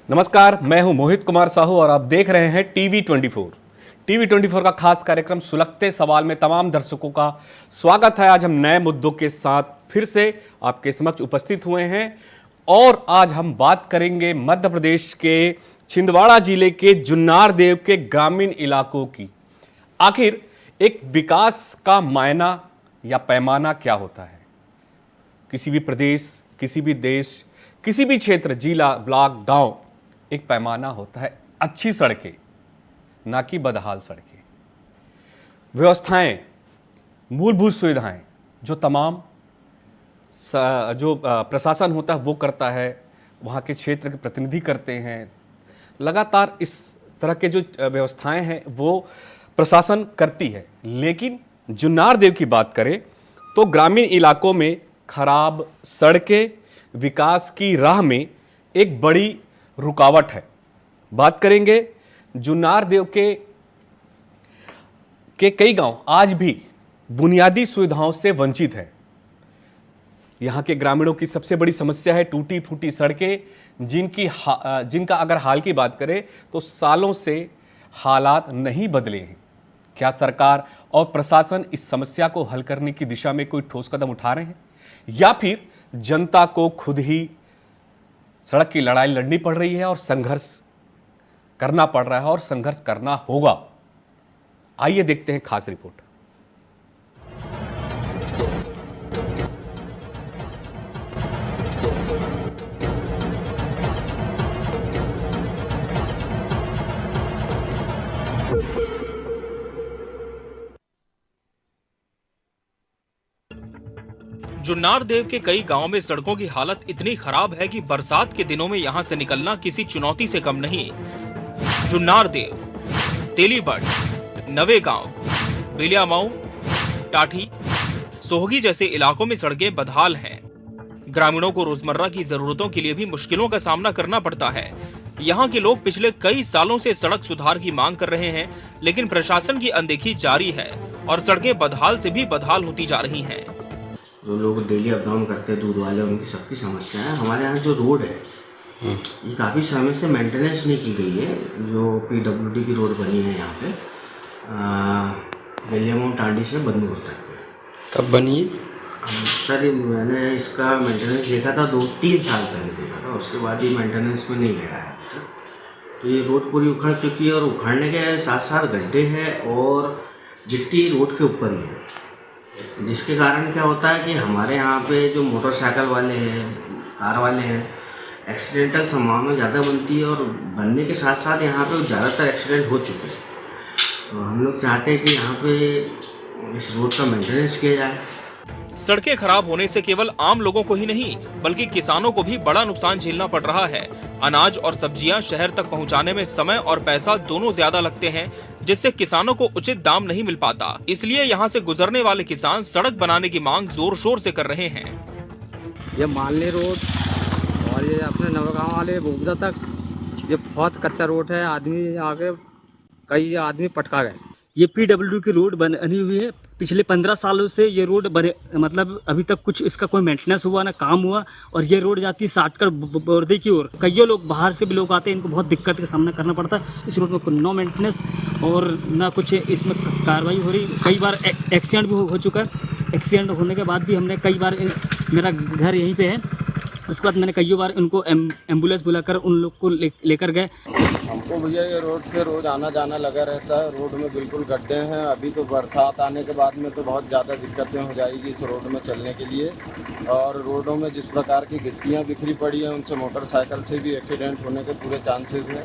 नमस्कार, मैं हूं मोहित कुमार साहू और आप देख रहे हैं टीवी 24 का खास कार्यक्रम सुलगते सवाल में तमाम दर्शकों का स्वागत है। आज हम नए मुद्दों के साथ फिर से आपके समक्ष उपस्थित हुए हैं और आज हम बात करेंगे मध्य प्रदेश के छिंदवाड़ा जिले के जुन्नार देव के ग्रामीण इलाकों की। आखिर एक विकास का मायना या पैमाना क्या होता है? किसी भी प्रदेश, किसी भी देश, किसी भी क्षेत्र, जिला, ब्लॉक, गांव, एक पैमाना होता है अच्छी सड़कें, ना कि बदहाल सड़कें। व्यवस्थाएं, मूलभूत सुविधाएं जो तमाम जो प्रशासन होता है वो करता है, वहाँ के क्षेत्र के प्रतिनिधि करते हैं। लगातार इस तरह के जो व्यवस्थाएं हैं वो प्रशासन करती है। लेकिन जुन्नार देव की बात करें तो ग्रामीण इलाकों में खराब सड़कें विकास की राह में एक बड़ी रुकावट है। बात करेंगे जुन्नार देव के कई गांव आज भी बुनियादी सुविधाओं से वंचित हैं। यहां के ग्रामीणों की सबसे बड़ी समस्या है टूटी फूटी सड़कें, जिनका अगर हाल की बात करें तो सालों से हालात नहीं बदले हैं। क्या सरकार और प्रशासन इस समस्या को हल करने की दिशा में कोई ठोस कदम उठा रहे हैं, या फिर जनता को खुद ही सड़क की लड़ाई लड़नी पड़ रही है और संघर्ष करना पड़ रहा है और संघर्ष करना होगा? आइए देखते हैं खास रिपोर्ट। जुन्नार देव के कई गांवों में सड़कों की हालत इतनी खराब है कि बरसात के दिनों में यहां से निकलना किसी चुनौती से कम नहीं। जुन्नार देव, तेलीबट, नवेगांव, बिलियामाऊ, टाठी, सोहगी जैसे इलाकों में सड़कें बदहाल हैं। ग्रामीणों को रोजमर्रा की जरूरतों के लिए भी मुश्किलों का सामना करना पड़ता है। यहाँ के लोग पिछले कई सालों से सड़क सुधार की मांग कर रहे हैं, लेकिन प्रशासन की अनदेखी जारी है और सड़कें बदहाल से भी बदहाल होती जा रही हैं। जो लोग डेली अप डाउन करते हैं दूध वाले, उनकी सबकी समस्या है। हमारे यहाँ जो रोड है ये काफ़ी समय से मेंटेनेंस नहीं की गई है। जो PWD की रोड बनी है यहाँ पे बेलियामाऊ टांडी से बंदूर तक। कब बनी? सर मैंने इसका मेंटेनेंस देखा था 2-3 साल पहले देखा था, उसके बाद ही मेंटेनेंस में नहीं गया है। तो ये रोड पूरी उखड़ चुकी है और उखाड़ने के साथ साथ गड्ढे हैं और गिट्टी रोड के ऊपर ही है, जिसके कारण क्या होता है कि हमारे यहाँ पे जो मोटरसाइकिल वाले हैं, कार वाले हैं, एक्सीडेंटल संभावना ज़्यादा बनती है और बनने के साथ साथ यहाँ पे ज़्यादातर एक्सीडेंट हो चुके हैं। तो हम लोग चाहते हैं कि यहाँ पे इस रोड का मेंटेनेंस किया जाए। सड़कें खराब होने से केवल आम लोगों को ही नहीं बल्कि किसानों को भी बड़ा नुकसान झेलना पड़ रहा है। अनाज और सब्जियां शहर तक पहुंचाने में समय और पैसा दोनों ज्यादा लगते हैं, जिससे किसानों को उचित दाम नहीं मिल पाता। इसलिए यहां से गुजरने वाले किसान सड़क बनाने की मांग जोर शोर से कर रहे हैं। ये मालनी रोड और ये अपने नवगांव वाले बोगदा तक ये बहुत कच्चा रोड है। आदमी आगे कई आदमी पटका गए। ये PWD की रोड बनी हुई है। पिछले 15 सालों से ये रोड बने, मतलब अभी तक कुछ इसका कोई मेंटेनेंस हुआ ना काम हुआ। और ये रोड जाती है साटकर बोर्दे की ओर। कई लोग बाहर से भी लोग आते हैं, इनको बहुत दिक्कत का सामना करना पड़ता है। इस रोड में नो मेंटेनेंस और ना कुछ इसमें कार्रवाई हो रही। कई बार एक्सीडेंट भी हो चुका है। एक्सीडेंट होने के बाद भी हमने कई बार, मेरा घर यहीं पे है, उसके बाद मैंने कई बार उनको एम्बुलेंस बुलाकर उन लोग को लेकर गए। हमको भैया ये रोड से रोज आना जाना लगा रहता है। रोड में बिल्कुल गड्ढे हैं। अभी तो बरसात आने के बाद में तो बहुत ज़्यादा दिक्कतें हो जाएगी इस रोड में चलने के लिए। और रोडों में जिस प्रकार की गिट्टियाँ बिखरी पड़ी हैं, उनसे मोटरसाइकिल से भी एक्सीडेंट होने के पूरे चांसेस हैं।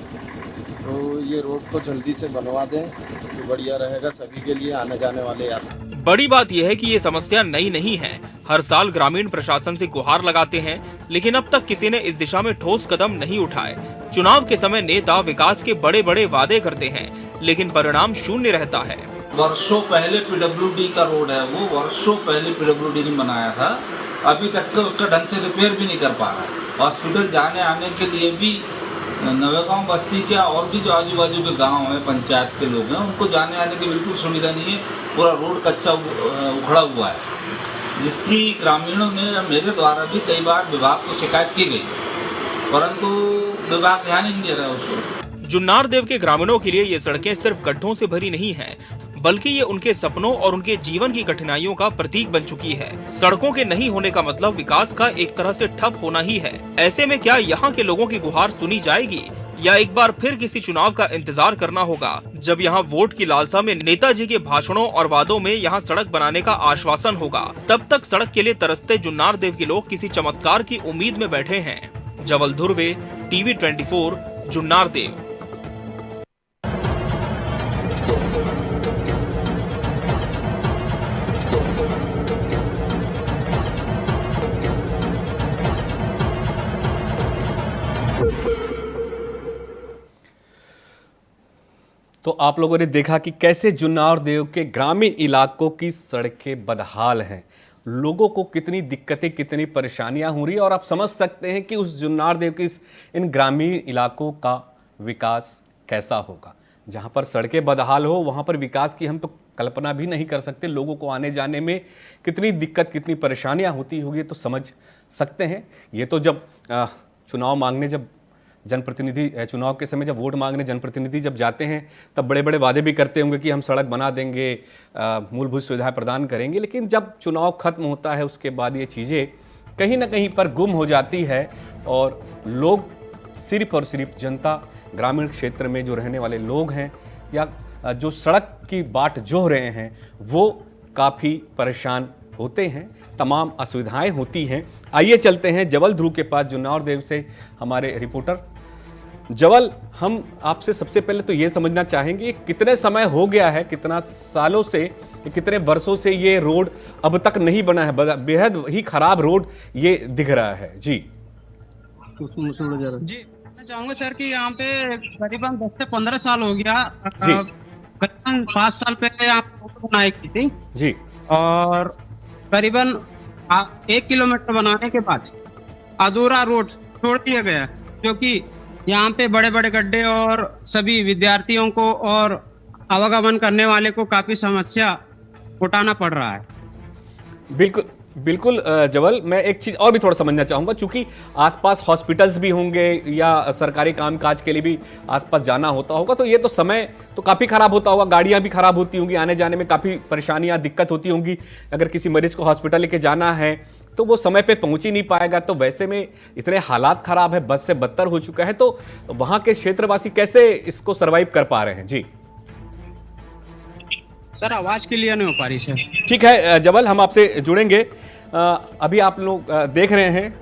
तो ये रोड को जल्दी से बनवा दें तो बढ़िया रहेगा सभी के लिए, आने जाने वाले यात्री। बड़ी बात यह है कि ये समस्या नई नहीं है। हर साल ग्रामीण प्रशासन से गुहार लगाते हैं, लेकिन अब तक किसी ने इस दिशा में ठोस कदम नहीं उठाए। चुनाव के समय नेता विकास के बड़े बड़े वादे करते हैं, लेकिन परिणाम शून्य रहता है। वर्षों पहले PWD का रोड है, वो वर्षों पहले PWD ने बनाया था, अभी तक का उसका ढंग से रिपेयर भी नहीं कर पा रहा है। हॉस्पिटल जाने आने के लिए भी नवेगांव बस्ती के और भी जो आजू बाजू के गांव हैं, पंचायत के लोग हैं, उनको जाने आने की बिल्कुल सुविधा नहीं है। पूरा रोड कच्चा उखड़ा हुआ है, जिसकी ग्रामीणों ने मेरे द्वारा भी कई बार विभाग को शिकायत की गई, परंतु विभाग ध्यान ही नहीं दे रहा है उसको। जुन्नार देव के ग्रामीणों के लिए ये सड़कें सिर्फ गड्ढों से भरी नहीं हैं, बल्कि ये उनके सपनों और उनके जीवन की कठिनाइयों का प्रतीक बन चुकी है। सड़कों के नहीं होने का मतलब विकास का एक तरह से ठप होना ही है। ऐसे में क्या यहाँ के लोगों की गुहार सुनी जाएगी, या एक बार फिर किसी चुनाव का इंतजार करना होगा, जब यहाँ वोट की लालसा में नेताजी के भाषणों और वादों में यहाँ सड़क बनाने का आश्वासन होगा। तब तक सड़क के लिए तरसते जुन्नार देव के लोग किसी चमत्कार की उम्मीद में बैठे हैं। जबल धुर्वे, टीवी 24, जुन्नार देव। तो आप लोगों ने देखा कि कैसे जुन्नार देव के ग्रामीण इलाकों की सड़कें बदहाल हैं, लोगों को कितनी दिक्कतें, कितनी परेशानियां हो रही है, और आप समझ सकते हैं कि उस जुन्नार देव के इन ग्रामीण इलाकों का विकास कैसा होगा। जहां पर सड़कें बदहाल हो वहां पर विकास की हम तो कल्पना भी नहीं कर सकते। लोगों को आने जाने में कितनी दिक्कत, कितनी परेशानियां होती होगी, तो समझ सकते हैं। ये तो जब चुनाव मांगने, जब जनप्रतिनिधि चुनाव के समय जब वोट मांगने जनप्रतिनिधि जब जाते हैं, तब बड़े बड़े वादे भी करते होंगे कि हम सड़क बना देंगे, मूलभूत सुविधाएं प्रदान करेंगे, लेकिन जब चुनाव खत्म होता है उसके बाद ये चीज़ें कहीं ना कहीं पर गुम हो जाती है, और लोग सिर्फ और सिर्फ जनता, ग्रामीण क्षेत्र में जो रहने वाले लोग हैं या जो सड़क की बाट जोह रहे हैं, वो काफ़ी परेशान होते हैं, तमाम असुविधाएं होती हैं। आइए चलते हैं जबल ध्रुव के पास, जुन्नार देव से हमारे रिपोर्टर। जबल, हम आपसे सबसे पहले तो ये समझना चाहेंगे कितने समय हो गया है, कितना सालों से, कितने वर्षों से ये रोड अब तक नहीं बना है? बेहद ही खराब रोड ये दिख रहा है। जी जी, मैं चाहूंगा सर कि यहाँ पे करीबन 10 से 15 साल हो गया। जी। करीबन 5 साल पहले यहाँ रोड बनाई की थी जी। और करीबन 1 किलोमीटर बनाने के बाद अधूरा रोड छोड़ दिया गया, क्योंकि यहाँ पे बड़े बड़े गड्ढे और सभी विद्यार्थियों को और आवागमन करने वाले को काफी समस्या उठाना पड़ रहा है। बिल्कुल बिल्कुल जबल, मैं एक चीज़ और भी थोड़ा समझना चाहूँगा, चूंकि आसपास हॉस्पिटल्स भी होंगे या सरकारी कामकाज के लिए भी आसपास जाना होता होगा, तो ये तो समय तो काफ़ी ख़राब होता होगा, गाड़ियाँ भी ख़राब होती होंगी, आने जाने में काफ़ी परेशानियाँ, दिक्कत होती होंगी। अगर किसी मरीज को हॉस्पिटल लेके जाना है तो वो समय पे पहुंच ही नहीं पाएगा। तो वैसे में इतने हालात ख़राब है, बद से बदतर हो चुका है, तो वहाँ के क्षेत्रवासी कैसे इसको सर्वाइव कर पा रहे हैं? जी सर, आवाज क्लियर नहीं हो पा रही सर। ठीक है जबल, हम आपसे जुड़ेंगे। अभी आप लोग देख रहे हैं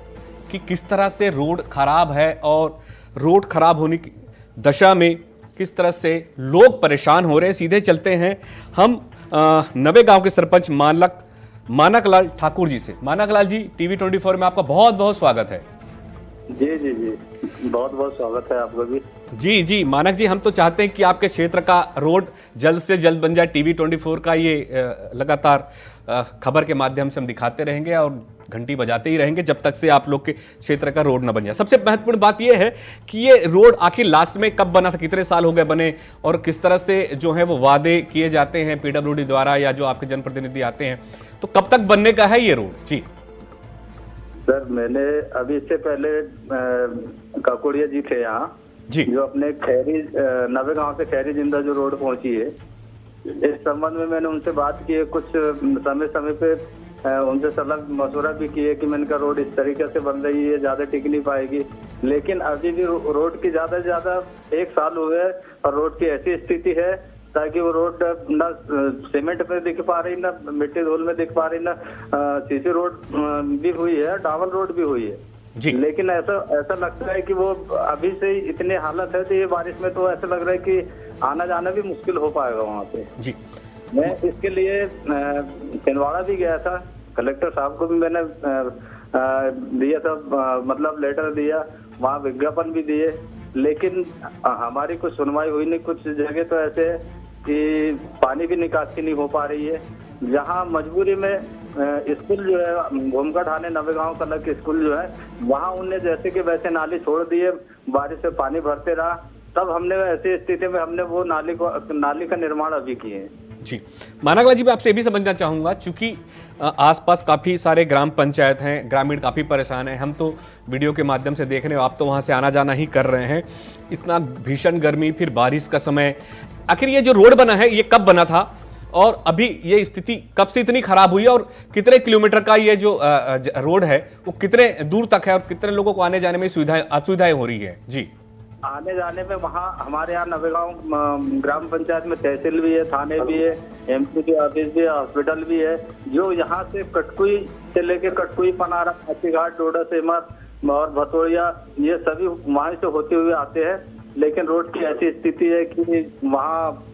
कि किस तरह से रोड खराब है, और रोड खराब होने की दशा में किस तरह से लोग परेशान हो रहे हैं। सीधे चलते हैं हम नवे गांव के सरपंच मानकलाल ठाकुर जी से। मानकलाल जी, टीवी 24 में आपका बहुत बहुत स्वागत है। जी जी जी, बहुत बहुत स्वागत है आपका भी। जी जी मानक जी, हम तो चाहते हैं कि आपके क्षेत्र का रोड जल्द से जल्द बन जाए। टीवी 24 का ये लगातार खबर के माध्यम से हम दिखाते रहेंगे और घंटी बजाते ही रहेंगे जब तक से आप लोग के क्षेत्र का रोड न बन जाए। सबसे महत्वपूर्ण बात यह है कि ये रोड आखिर लास्ट में कब बना था, कितने साल हो गए बने, और किस तरह से जो है वो वादे किए जाते हैं पीडब्ल्यूडी द्वारा या जो आपके जनप्रतिनिधि आते हैं, तो कब तक बनने का है ये रोड? जी सर, मैंने अभी इससे पहले काकोड़िया जी थे यहाँ जी, जो अपने खैरी नवे गांव से खैरी जिंदा जो रोड पहुंची है, इस संबंध में मैंने उनसे बात की है। कुछ समय पे उनसे सलाह मशवरा भी किए कि मैंने कहा रोड इस तरीके से बन रही है, ज्यादा टिक नहीं पाएगी, लेकिन अभी भी रोड की ज्यादा से ज्यादा 1 साल हुए है और रोड की ऐसी स्थिति है ताकि वो रोड न सीमेंट में दिख पा रही, न मिट्टी धूल में दिख पा रही, न सीसी रोड भी हुई है, डाबल रोड भी हुई है जी। लेकिन ऐसा लगता है कि वो अभी से ही इतनी हालत है, तो ये बारिश में तो ऐसा लग रहा है कि आना जाना भी मुश्किल हो पाएगा वहाँ पे जी। मैं इसके लिए छिंदवाड़ा भी गया था, कलेक्टर साहब को भी मैंने दिया था, मतलब लेटर दिया, वहाँ विज्ञापन भी दिए, लेकिन हमारी कुछ सुनवाई हुई नहीं। कुछ जगह तो ऐसे है कि पानी भी निकासी नहीं हो पा रही है, जहाँ मजबूरी में स्कूल जो है घूमका ढाने नवे गांव का लग स्कूल जो है, वहाँ उनने जैसे कि वैसे नाली छोड़ दिए, बारिश से पानी भरते रहा, तब हमने ऐसी स्थिति में हमने वो नाली का निर्माण अभी किए हैं। जी, मानागला जी, मैं आपसे ये भी समझना चाहूँगा, चूँकि आसपास काफ़ी सारे ग्राम पंचायत हैं, ग्रामीण काफ़ी परेशान हैं। हम तो वीडियो के माध्यम से देख रहे हो, आप तो वहाँ से आना जाना ही कर रहे हैं। इतना भीषण गर्मी, फिर बारिश का समय, आखिर ये जो रोड बना है ये कब बना था और अभी ये स्थिति कब से इतनी खराब हुई है, और कितने किलोमीटर का ये जो रोड है वो कितने दूर तक है और कितने लोगों को आने जाने में असुविधाएं हो रही है? जी, आने जाने में वहाँ हमारे यहाँ नवेगांव ग्राम पंचायत में तहसील भी है, थाने भी है, एमपी के ऑफिस भी है, हॉस्पिटल भी है। जो यहाँ से कटकुई से लेके कटकुई, पनारा, हाथीघाट, डोडा, सेमर और भतोड़िया, ये सभी वहाँ से होते हुए आते हैं। लेकिन रोड की ऐसी स्थिति है कि वहाँ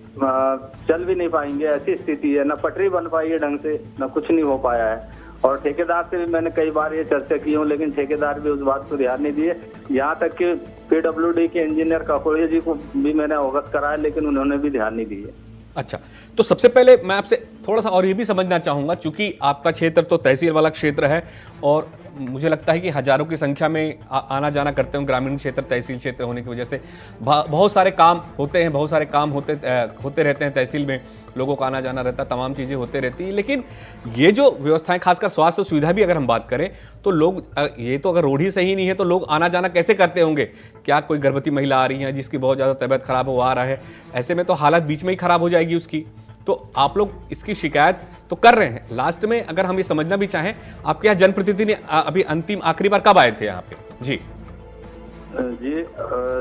चल भी नहीं पाएंगे, ऐसी स्थिति है। न पटरी बन पाई है ढंग से, न कुछ नहीं हो पाया है। और ठेकेदार से भी मैंने कई बार ये चर्चा की हूँ, लेकिन ठेकेदार भी उस बात को ध्यान नहीं दिए। यहाँ तक कि PWD के इंजीनियर काकोड़िया जी को भी मैंने अवगत कराया, लेकिन उन्होंने भी ध्यान नहीं दिए। अच्छा, तो सबसे पहले मैं आपसे थोड़ा सा और ये भी समझना चाहूँगा, चूँकि आपका क्षेत्र तो तहसील वाला क्षेत्र है और मुझे लगता है कि हजारों की संख्या में आना जाना करते हैं ग्रामीण क्षेत्र, तहसील क्षेत्र होने की वजह से बहुत सारे काम होते हैं, बहुत सारे काम होते रहते हैं तहसील में, लोगों का आना जाना रहता है, तमाम चीज़ें होते रहती हैं। लेकिन ये जो व्यवस्थाएं, खासकर स्वास्थ्य सुविधा भी अगर हम बात करें तो लोग, ये तो अगर रोड ही सही नहीं है तो लोग आना जाना कैसे करते होंगे? क्या कोई गर्भवती महिला आ रही है जिसकी बहुत ज़्यादा तबीयत खराब हो आ रहा है, ऐसे में तो हालत बीच में ही खराब हो जाएगी उसकी। तो आप लोग इसकी शिकायत तो कर रहे हैं। लास्ट में अगर हम ये समझना भी चाहें, आपके यहाँ जनप्रतिनिधि ने अभी अंतिम आखिरी बार कब आए थे यहाँ पे? जी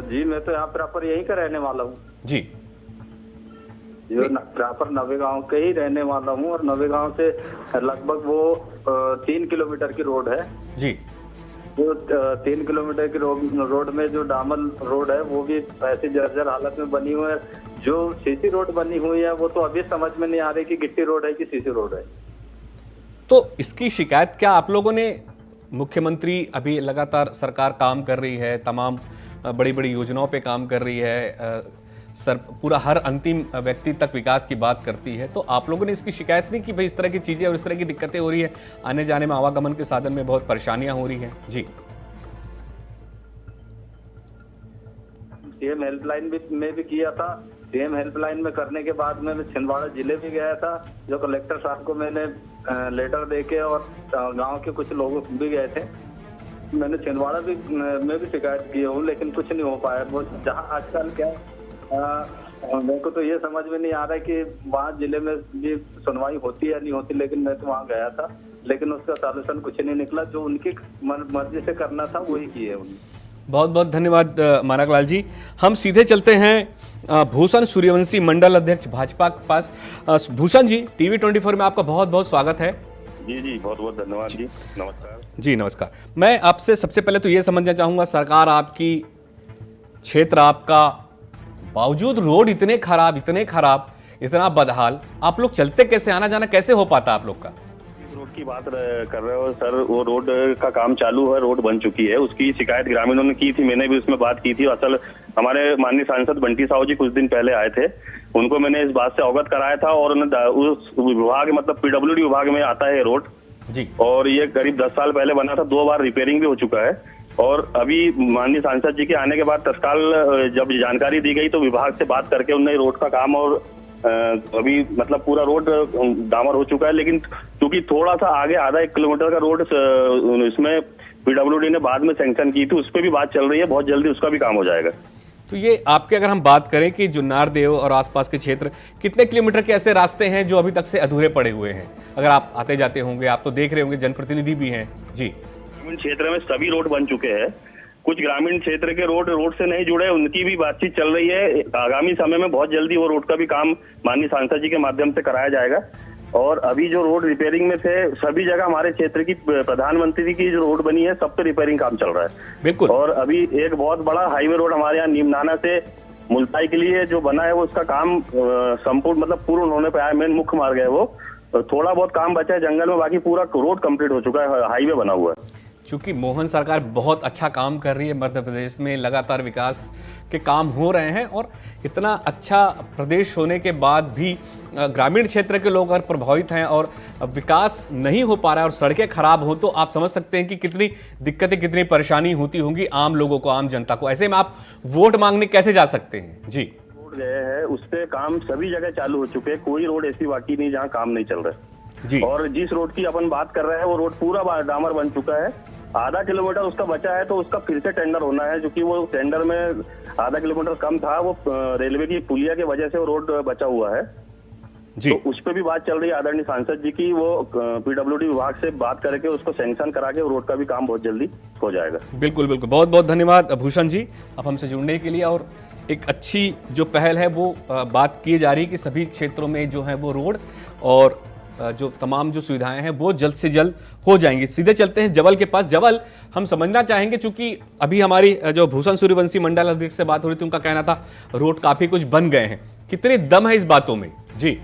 जी, मैं तो यहाँ प्रॉपर यहीं का रहने वाला हूँ जी, जो प्रॉपर नवेगांव के ही रहने वाला हूँ। और नवेगांव से लगभग वो 3 किलोमीटर की रोड है जी। जो 3 किलोमीटर की रोड में जो डामर रोड है वो भी ऐसी जर्जर हालत में बनी हुई है। जो सीसी रोड बनी हुई है वो तो अभी समझ में नहीं आ रही कि गिट्टी रोड है कि सीसी रोड है। तो इसकी शिकायत क्या आप लोगों ने, मुख्यमंत्री अभी लगातार सरकार काम कर रही है, तमाम बड़ी बड़ी योजनाओं पे काम कर रही है, पूरा हर अंतिम व्यक्ति तक विकास की बात करती है, तो आप लोगों ने इसकी शिकायत नहीं कि भाई इस तरह की चीज़ें और इस तरह की दिक्कतें हो रही है, आने जाने में, आवागमन के साधन में बहुत परेशानियां हो रही हैं? जी, सीएम हेल्पलाइन में भी किया था। सीएम हेल्पलाइन में करने के बाद मैं छिंदवाड़ा जिले भी गया था, जो कलेक्टर साहब को मैंने लेटर देके, और गांव के कुछ लोग भी गए थे। मैंने छिंदवाड़ा में भी शिकायत की हूँ, लेकिन कुछ नहीं हो पाया। वो जहाँ आजकल क्या, मेरे को तो ये समझ में नहीं आ रहा है कि वहाँ जिले में भी सुनवाई होती है या नहीं होती। लेकिन मैं तो वहाँ गया था, लेकिन उसका सॉल्यूशन कुछ नहीं निकला। जो उनकी मर्जी से करना था वही किए उन्होंने। बहुत बहुत धन्यवाद मानकलाल जी। हम सीधे चलते हैं भूषण सूर्यवंशी, मंडल अध्यक्ष भाजपा के पास। भूषण जी, TV 24 में आपका बहुत बहुत स्वागत है। जी, बहुत बहुत धन्यवाद जी। नमस्कार जी, नमस्कार। मैं आपसे सबसे पहले तो ये समझना चाहूँगा, सरकार आपकी, क्षेत्र आपका, बावजूद रोड इतने खराब, इतना बदहाल, आप लोग चलते कैसे, आना जाना कैसे हो पाता आप लोग का? रोड की बात कर रहे हो सर, वो रोड का काम चालू है, रोड बन चुकी है। उसकी शिकायत ग्रामीणों ने की थी, मैंने भी उसमें बात की थी। असल हमारे माननीय सांसद बंटी साहू जी कुछ दिन पहले आए थे, उनको मैंने इस बात से अवगत कराया था। और उस विभाग, मतलब PWD विभाग में आता है रोड जी, और ये करीब 10 साल पहले बना था, 2 बार रिपेयरिंग भी हो चुका है। और अभी माननीय सांसद जी के आने के बाद तत्काल जब जानकारी दी गई तो विभाग से बात करके उन्होंने रोड का काम, और अभी मतलब पूरा रोड डामर हो चुका है। लेकिन क्योंकि थोड़ा सा आगे आधा 1 किलोमीटर का रोड इसमें PWD ने बाद में सैंक्शन की थी, उस पर भी बात चल रही है, बहुत जल्दी उसका भी काम हो जाएगा। तो ये आपके, अगर हम बात करें कि जुन्नार देव और आसपास के क्षेत्र, कितने किलोमीटर के ऐसे रास्ते हैं जो अभी तक से अधूरे पड़े हुए हैं? अगर आप आते जाते होंगे, आप तो देख रहे होंगे, जनप्रतिनिधि भी हैं। जी, ग्रामीण क्षेत्र में सभी रोड बन चुके हैं। कुछ ग्रामीण क्षेत्र के रोड से नहीं जुड़े, उनकी भी बातचीत चल रही है। आगामी समय में बहुत जल्दी वो रोड का भी काम माननीय सांसद जी के माध्यम से कराया जाएगा। और अभी जो रोड रिपेयरिंग में थे, सभी जगह हमारे क्षेत्र की, प्रधानमंत्री की जो रोड बनी है, सब पे रिपेयरिंग काम चल रहा है। बिल्कुल। और अभी एक बहुत बड़ा हाईवे रोड हमारे यहाँ नीमनाना से मुल्ताई के लिए जो बना है, वो उसका काम संपूर्ण, मतलब पूर्ण होने पे आया। मेन मुख्य मार्ग है वो, थोड़ा बहुत काम बचा है जंगल में, बाकी पूरा रोड कंप्लीट हो चुका है, हाईवे बना हुआ है। चूँकि मोहन सरकार बहुत अच्छा काम कर रही है, मध्य प्रदेश में लगातार विकास के काम हो रहे हैं, और इतना अच्छा प्रदेश होने के बाद भी ग्रामीण क्षेत्र के लोग अगर प्रभावित हैं और विकास नहीं हो पा रहा है और सड़कें खराब हो, तो आप समझ सकते हैं कि कितनी दिक्कतें, कितनी परेशानी होती होंगी आम लोगों को, आम जनता को। ऐसे में आप वोट मांगने कैसे जा सकते हैं? जी, रोड रोड गए हैं उस पे काम सभी जगह चालू हो चुके हैं, कोई रोड ऐसी बाकी नहीं जहाँ काम नहीं चल रहा जी। और जिस रोड की अपन बात कर रहे हैं वो रोड पूरा डामर बन चुका है, आधा किलोमीटर उसका बचा है, तो उसका फिर से टेंडर होना है, क्योंकि वो टेंडर में आधा किलोमीटर कम था, वो रेलवे की पुलिया की वजह से वो रोड बचा हुआ है जी। तो उस पर भी बात चल रही है आदरणीय सांसद जी की, वो पीडब्ल्यूडी विभाग से बात करके उसको सैंक्शन करा के रोड का भी काम बहुत जल्दी हो जाएगा। बिल्कुल बिल्कुल, बहुत बहुत धन्यवाद भूषण जी अब हमसे जुड़ने के लिए। और एक अच्छी जो पहल है वो बात की जा रही है कि सभी क्षेत्रों में जो है वो रोड और जो तमाम जो सुविधाएं हैं वो जल्द से जल्द हो जाएंगी। सीधे चलते हैं जबल के पास। जबल, हम समझना चाहेंगे, चूंकि अभी हमारी जो भूषण सूर्यवंशी मंडल अध्यक्ष से बात हो रही थी, उनका कहना था रोड काफी कुछ बन गए हैं, कितने दम है इस बातों में? जी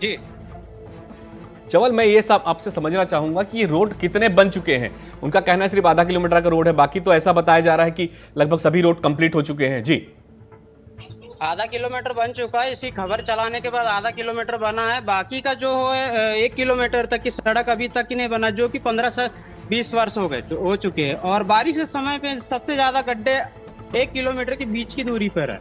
जी चवल, मैं ये सब आपसे समझना चाहूंगा कि ये रोड कितने बन चुके हैं। उनका कहना है सिर्फ आधा किलोमीटर का रोड है, बाकी तो ऐसा बताया जा रहा है कि लगभग सभी रोड कंप्लीट हो चुके हैं। जी, आधा किलोमीटर बन चुका है, इसी खबर चलाने के बाद आधा किलोमीटर बना है, बाकी का जो है 1 किलोमीटर तक की सड़क अभी तक ही नहीं बना, जो कि 15 से 20 वर्ष हो चुके हैं। और बारिश के समय पे सबसे ज्यादा गड्ढे 1 किलोमीटर के बीच की दूरी पर है।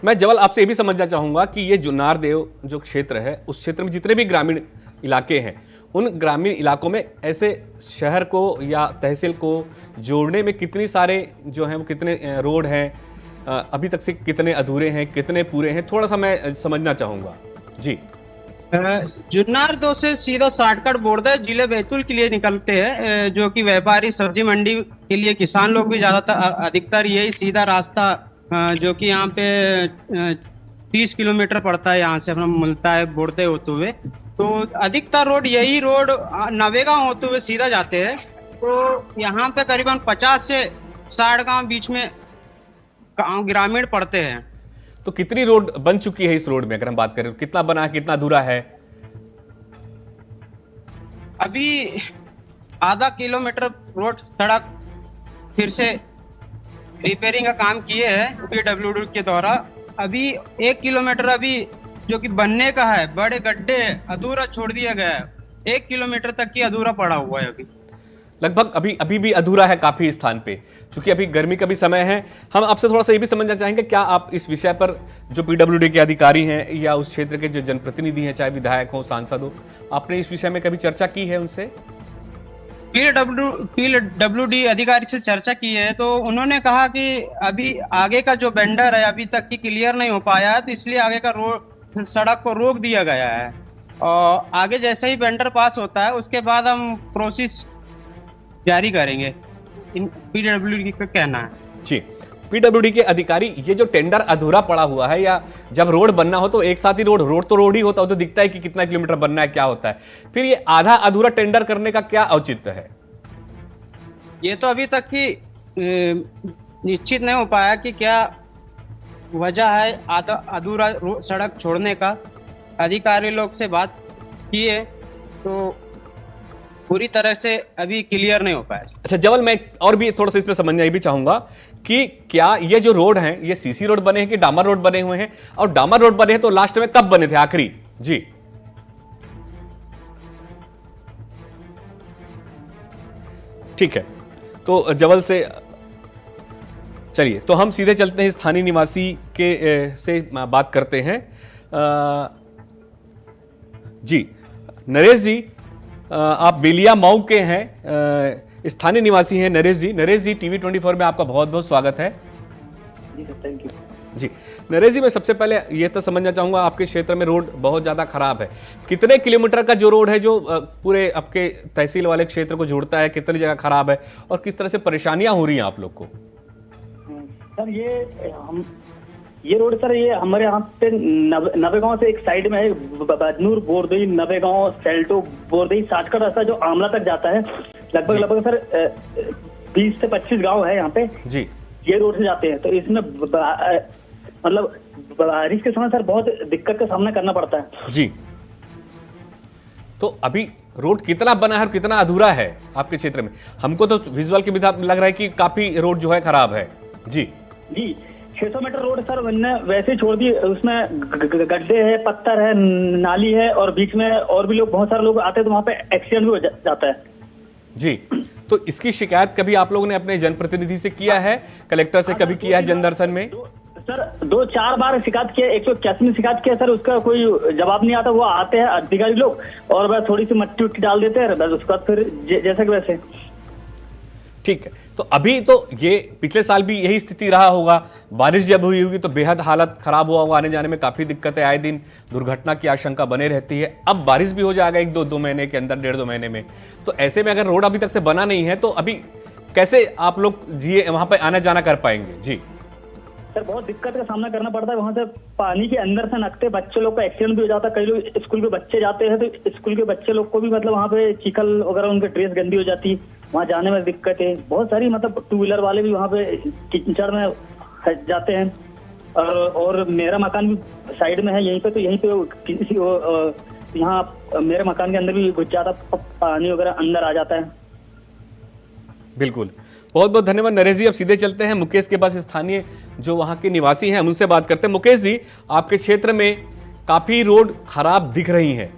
मैं जबल आपसे ये भी समझना चाहूंगा कि ये जो नारदेव जो क्षेत्र है, उस क्षेत्र में जितने भी ग्रामीण इलाके हैं, उन ग्रामीण इलाकों में ऐसे शहर को या तहसील को जोड़ने में कितनी सारे जो हैं वो कितने रोड हैं, अभी तक से कितने अधूरे हैं, कितने पूरे हैं, थोड़ा सा मैं समझना चाहूंगा। जी, जुन्नार 2 से सीधा शॉर्टकट बोर्डर जिले बैतूल के लिए निकलते हैं, जो कि व्यापारी सब्जी मंडी के लिए किसान लोग भी ज्यादातर अधिकतर यही सीधा रास्ता, जो कि यहाँ पे 30 किलोमीटर पड़ता है, यहाँ से अपना मिलता है बोर्डे होते हुए, तो अधिकतर रोड यही रोड नवेगांव होते हुए सीधा जाते हैं। तो यहाँ पे करीबन 50 से 60 गांव बीच में गांव ग्रामीण पड़ते हैं। तो कितनी रोड बन चुकी है इस रोड में, अगर हम बात करें कितना बना है, कितना अधूरा है? अभी आधा किलोमीटर रोड सड़क फिर से रिपेयरिंग का काम किए हैं पीडब्ल्यूडी के द्वारा। अभी 1 किलोमीटर अभी जो कि बनने का है, बड़े गड्ढे अधूरा छोड़ दिया गया है, 1 किलोमीटर तक की अधूरा पड़ा हुआ है। अभी लगभग अभी भी अधूरा है काफी स्थान पे, क्योंकि अभी गर्मी का भी समय है। हम आपसे थोड़ा सा ये भी समझना चाहेंगे, क्या आप इस विषय पर जो पीडब्ल्यूडी के अधिकारी हैं या उस क्षेत्र के जो जनप्रतिनिधि हैं, चाहे विधायक हो, सांसद हो, आपने इस विषय में कभी चर्चा की है उनसे? पीडब्ल्यूडी अधिकारी से चर्चा की है, तो उन्होंने कहा कि अभी आगे का जो वेंडर है अभी तक की क्लियर नहीं हो पाया है, तो इसलिए आगे का रोड सड़क को रोक दिया गया है, और आगे जैसे ही वेंडर पास होता है उसके बाद हम प्रोसेस जारी करेंगे, पीडब्ल्यूडी का कहना है। जी, पीडब्ल्यूडी के अधिकारी, ये जो टेंडर अधूरा पड़ा हुआ है, या जब रोड बनना हो तो एक साथ ही रोड तो रोड ही होता हो, तो दिखता है कि कितना किलोमीटर बनना है, क्या होता है, फिर ये आधा अधूरा टेंडर करने का क्या औचित्य है? ये तो अभी तक की निश्चित नहीं हो पाया कि क्या वजह है आधा अधूरा सड़क छोड़ने का। अधिकारी लोग से बात किए तो पूरी तरह से अभी क्लियर नहीं हो पाया। अच्छा जवल, मैं और भी थोड़ा सा इस पे समझना ये भी चाहूंगा कि क्या ये जो रोड हैं, ये सीसी रोड बने हैं कि डामर रोड बने हुए हैं, और डामर रोड बने हैं तो लास्ट में कब बने थे आखिरी? जी, ठीक है, तो जवल से चलिए, तो हम सीधे चलते हैं स्थानीय निवासी के से बात करते हैं। जी, नरेश जी, आप बेलिया मऊ के हैं, स्थानीय निवासी हैं नरेश जी। नरेश जी, टीवी 24 में आपका बहुत बहुत स्वागत है। जी सर, थैंक यू। जी, नरेश जी, मैं सबसे पहले ये तो समझना चाहूँगा, आपके क्षेत्र में रोड बहुत ज़्यादा खराब है, कितने किलोमीटर का जो रोड है जो पूरे आपके तहसील वाले क्षेत्र को जोड़ता है, कितनी जगह खराब है और किस तरह से परेशानियाँ हो रही हैं आप लोग को? सर ये रोड सर, ये हमारे यहाँ पे नवेगांव से एक साइड में है, बदनूर बोरदई नवेगांव सेल्टो बोरदई शॉर्टकट रास्ता जो आमला तक जाता है। लगभग सर 20 से 25 गांव है यहाँ पे जी, ये रोड से जाते हैं। तो इसमें मतलब बारिश के समय सर बहुत दिक्कत का सामना करना पड़ता है। जी, तो अभी रोड कितना बना है और कितना अधूरा है आपके क्षेत्र में? हमको तो विजुअल के बिना लग रहा है कि काफी रोड जो है खराब है। जी 600 मीटर रोड सर मैंने वैसे ही छोड़ दी, उसमें गड्ढे है, पत्थर है, नाली है, और बीच में और भी लोग, बहुत सारे लोग आते हैं तो वहाँ पे एक्सीडेंट भी हो जाता है। जी, तो इसकी शिकायत कभी आप लोगों ने अपने जनप्रतिनिधि से किया है, कलेक्टर से कभी किया है जनदर्शन में? सर 2-4 बार शिकायत किया, 181 में शिकायत किया सर, उसका कोई जवाब नहीं आता। वो आते हैं अधिकारी लोग और बस थोड़ी सी मट्टी उट्टी डाल देते हैं, बस उसके बाद फिर जैसे कि वैसे। ठीक है, तो अभी तो ये पिछले साल भी यही स्थिति रहा होगा, बारिश जब हुई होगी तो बेहद हालत खराब हुआ होगा, आने जाने में काफी दिक्कतें, आए दिन दुर्घटना की आशंका बने रहती है। अब बारिश भी हो जाएगा 1-2 महीने के अंदर, 1.5-2 महीने में, तो ऐसे में अगर रोड अभी तक से बना नहीं है तो अभी कैसे आप लोग वहां पर आना जाना कर पाएंगे? जी सर बहुत दिक्कत का सामना करना पड़ता है, वहाँ से पानी के अंदर से नकते बच्चे लोग का एक्सीडेंट भी हो जाता है। कई लोग स्कूल के बच्चे जाते हैं तो स्कूल के बच्चे लोग को भी मतलब वहाँ पे चिकल वगैरह, उनकी ड्रेस गंदी हो जाती है, वहाँ जाने में दिक्कत है बहुत सारी। मतलब 2 व्हीलर वाले भी वहाँ पे कीचड़ में जाते हैं और मेरा मकान भी साइड में है यहीं पे, तो यहीं पे यहाँ मेरे मकान के अंदर भी घुस जाता, पानी वगैरह अंदर आ जाता है। बिल्कुल, बहुत बहुत धन्यवाद नरेश जी। अब सीधे चलते हैं मुकेश के पास, स्थानीय जो वहां के निवासी हैं, हम उनसे बात करते हैं। मुकेश जी, आपके क्षेत्र में काफी रोड खराब दिख रही हैं,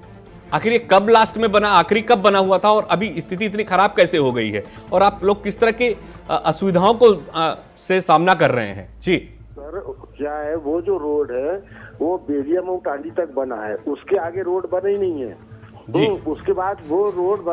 आखिर ये कब लास्ट में बना, आखिरी कब बना हुआ था और अभी स्थिति इतनी खराब कैसे हो गई है, और आप लोग किस तरह के असुविधाओं को से सामना कर रहे हैं? जी सर, क्या है, वो जो रोड है वो बेरिया में टांडी तक बना है, उसके आगे रोड बना ही नहीं है। तो उसके बाद वो रोड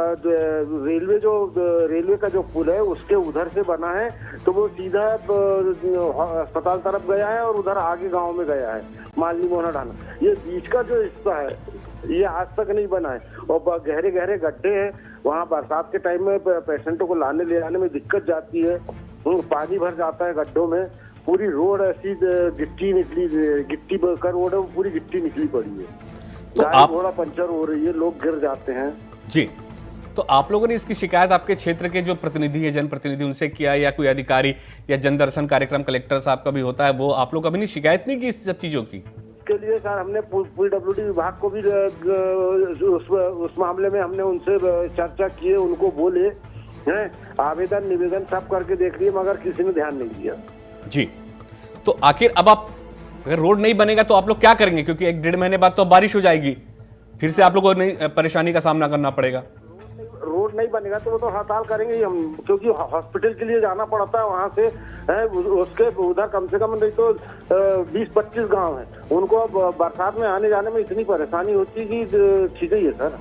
रेलवे का जो पुल है उसके उधर से बना है, तो वो सीधा अस्पताल तरफ गया है और उधर आगे गांव में गया है, मालनी मोहना ढाना। ये बीच का जो हिस्सा है ये आज तक नहीं बना है और गहरे गहरे गड्ढे हैं, वहाँ बरसात के टाइम में पेशेंटों को लाने ले आने में दिक्कत जाती है, पानी भर जाता है गड्ढों में। पूरी रोड ऐसी गिट्टी का रोड है, वो पूरी गिट्टी निकली पड़ी है, तो आप घोड़ा पंचर हो रही है, लोग गिर जाते हैं। जी, तो आप लोगों ने इसकी शिकायत आपके क्षेत्र के जो प्रतिनिधि है, जनप्रतिनिधि, उनसे किया, या कोई अधिकारी या जनदर्शन कार्यक्रम कलेक्टर साहब का भी होता है, वो आप लोग कभी नहीं शिकायत नहीं की इस सब चीजों की? के लिए सर हमने PWD विभाग को भी उस मामले में हमने उनसे चर्चा की है, उनको बोले हैं, आवेदन निवेदन सब करके देख लिए, मगर किसी ने ध्यान नहीं दिया। जी, तो आखिर अब आप, अगर रोड नहीं बनेगा तो आप लोग क्या करेंगे? क्योंकि 1-1.5 महीने बाद तो बारिश हो जाएगी, फिर से आप लोगों को परेशानी का सामना करना पड़ेगा। रोड नहीं बनेगा तो वो तो हड़ताल करेंगे ही हम, क्योंकि हॉस्पिटल के लिए जाना पड़ता है वहाँ से, उसके उधर कम से कम नहीं तो 20-25 गांव हैं, उनको अब बरसात में आने जाने में इतनी परेशानी होती है कि ठीक ही है सर।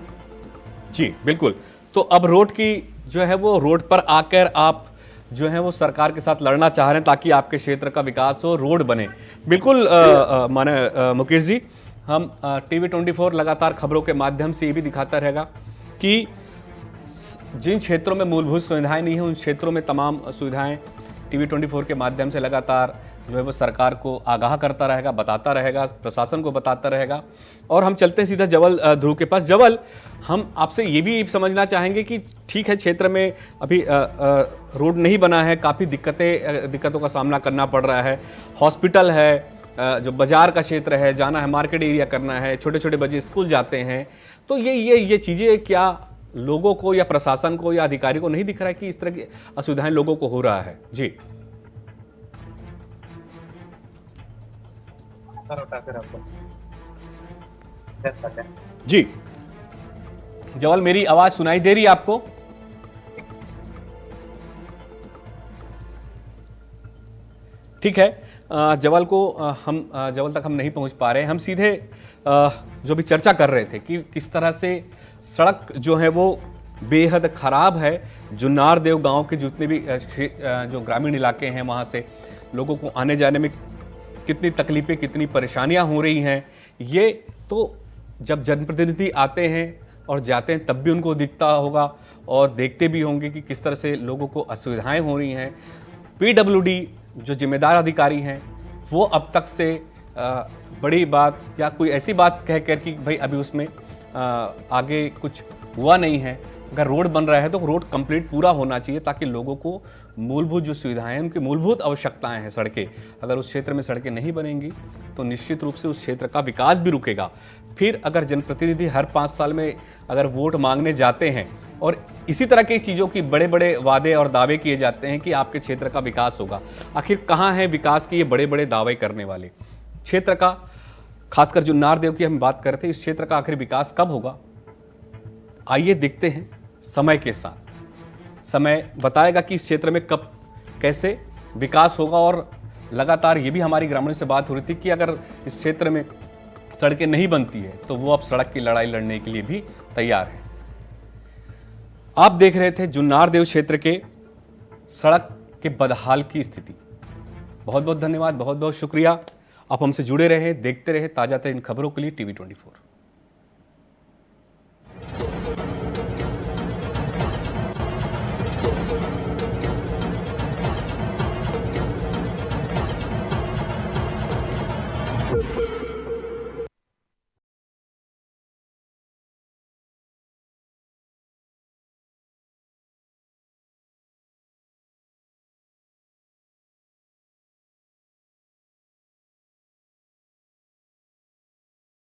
जी बिल्कुल, तो अब रोड की जो है वो रोड पर आकर आप जो है वो सरकार के साथ लड़ना चाह रहे हैं ताकि आपके क्षेत्र का विकास हो, रोड बने। बिल्कुल माने मुकेश जी, हम TV24 लगातार खबरों के माध्यम से ये भी दिखाता रहेगा कि जिन क्षेत्रों में मूलभूत सुविधाएं नहीं हैं, उन क्षेत्रों में तमाम सुविधाएं TV24 के माध्यम से लगातार जो है वो सरकार को आगाह करता रहेगा, बताता रहेगा, प्रशासन को बताता रहेगा। और हम चलते हैं सीधा जवल ध्रुव के पास। जवल, हम आपसे ये भी समझना चाहेंगे कि ठीक है, क्षेत्र में अभी रोड नहीं बना है, काफ़ी दिक्कतों का सामना करना पड़ रहा है, हॉस्पिटल है, जो बाजार का क्षेत्र है, जाना है, मार्केट एरिया करना है, छोटे छोटे बच्चे स्कूल जाते हैं, तो ये चीज़ें क्या लोगों को या प्रशासन को या अधिकारी को नहीं दिख रहा है कि इस तरह की असुविधाएं लोगों को हो रहा है? जी जी जवल, मेरी आवाज सुनाई दे रही है आपको? ठीक है, जवल तक हम नहीं पहुंच पा रहे। हम सीधे जो भी चर्चा कर रहे थे कि किस तरह से सड़क जो है वो बेहद ख़राब है। जुन्नारदेव गांव के जितने भी जो ग्रामीण इलाके हैं, वहां से लोगों को आने जाने में कितनी तकलीफ़ें, कितनी परेशानियां हो रही हैं, ये तो जब जनप्रतिनिधि आते हैं और जाते हैं तब भी उनको दिखता होगा और देखते भी होंगे कि किस तरह से लोगों को असुविधाएं हो रही हैं। PWD जो जिम्मेदार अधिकारी हैं वो अब तक से बड़ी बात या कोई ऐसी बात कह कर कि भाई अभी उसमें आगे कुछ हुआ नहीं है। अगर रोड बन रहा है तो रोड कंप्लीट पूरा होना चाहिए ताकि लोगों को मूलभूत जो सुविधाएं हैं, उनकी मूलभूत आवश्यकताएं हैं, सड़कें, अगर उस क्षेत्र में सड़कें नहीं बनेंगी तो निश्चित रूप से उस क्षेत्र का विकास भी रुकेगा। फिर अगर जनप्रतिनिधि हर 5 साल में अगर वोट मांगने जाते हैं और इसी तरह की चीज़ों की बड़े बड़े वादे और दावे किए जाते हैं कि आपके क्षेत्र का विकास होगा, आखिर कहाँ है विकास के ये बड़े बड़े दावे करने वाले? क्षेत्र का, खासकर जुन्नारदेव की हम बात करते हैं, इस क्षेत्र का आखिर विकास कब होगा? आइए देखते हैं समय के साथ। समय बताएगा कि इस क्षेत्र में कब कैसे विकास होगा। और लगातार ये भी हमारी ग्रामीणों से बात हो रही थी कि अगर इस क्षेत्र में सड़कें नहीं बनती है तो वो अब सड़क की लड़ाई लड़ने के लिए भी तैयार है। आप देख रहे थे जुन्नार देव क्षेत्र के सड़क के बदहाल की स्थिति। बहुत बहुत धन्यवाद, बहुत बहुत शुक्रिया। आप हमसे जुड़े रहे, देखते रहे ताजा तरीन खबरों के लिए TV24।